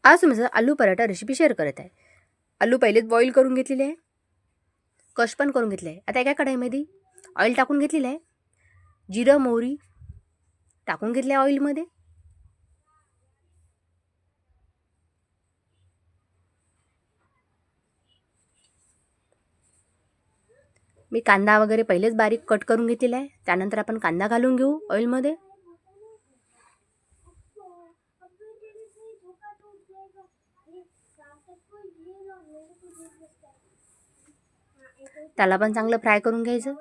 आज माझं आलू paratha recipe share करत आहे। आलू पहिलेच बॉईल करून घेतलेले आहे, कश पण करून घेतले आहे। आता एका कढईमध्ये ऑइल टाकून घेतलेलं आहे, जिरं मोहरी टाकून घेतले ऑइलमध्ये। मी कांदा वगैरे पहिलेच बारीक कट करून घेतलेला आहे। त्यानंतर आपण कांदा घालून घेऊ ऑइलमध्ये। त्याला पण चांगलं फ्राय करून घ्यायचं।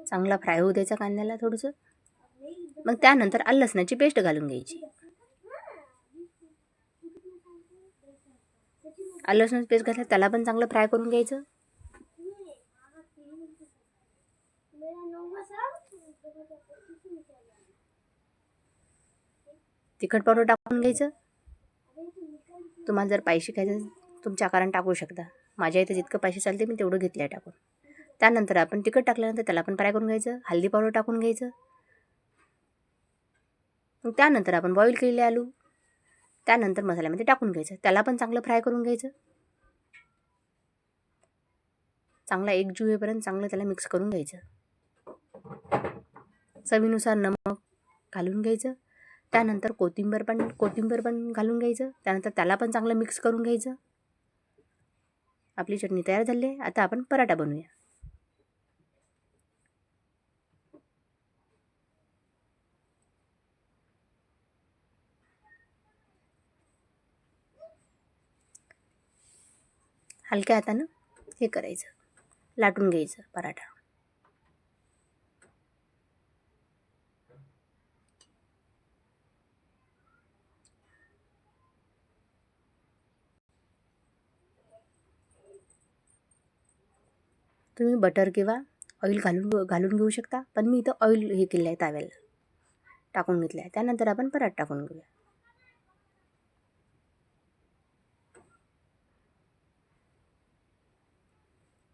चांगला फ्राय होऊ द्यायचा कांद्याला थोडंसं। मग त्यानंतर आलं लसणाची पेस्ट घालून घ्यायची। आलं लसणाची पेस्ट घातलं त्याला पण चांगलं फ्राय करून घ्यायचं। तिखट पावडर टाकून घ्यायचं। तुम्हाला जर पायशी खायचं तुमच्या आकाराने टाकू शकता। माझ्या इथे जितकं पायशी चालते मी तेवढं घेतलं आहे टाकून। त्यानंतर आपण तिखट टाकल्यानंतर त्याला पण फ्राय करून घ्यायचं। हळदी पावडर टाकून घ्यायचं। मग त्यानंतर आपण बॉईल केलेले आलू त्यानंतर मसाल्यामध्ये टाकून घ्यायचं। त्याला पण चांगलं फ्राय करून घ्यायचं। चांगला एकजीव होईपर्यंत चांगलं त्याला मिक्स करून घ्यायचं। चवीनुसार नमक घालून घ्यायचं। त्यानंतर कोथिंबीर पण घालून घ्यायचं। त्यानंतर त्याला पण चांगलं मिक्स करून घ्यायचं। आपली चटणी तयार झाली आहे। आता आपण पराठा बनवूया। हलक्या हातानं हे करायचं, लाटून घ्यायचं पराठा। तुम्ही बटर किंवा ऑइल घालून घेऊ शकता, पण मी इथं ऑइल हे केलं आहे, ताव्याला टाकून घेतलं आहे। त्यानंतर आपण पराठा टाकून घेऊया।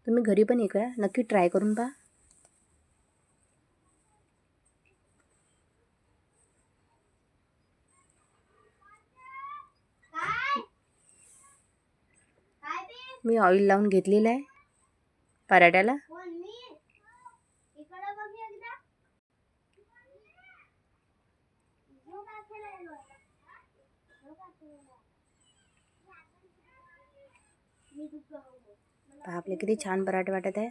तुम्ही घरी पण एक वेळा नक्की ट्राय करून पहा। मी ऑइल लावून घेतलेलं आहे पराठ्याला। पहा आपले किती छान पराठे वाटत आहे।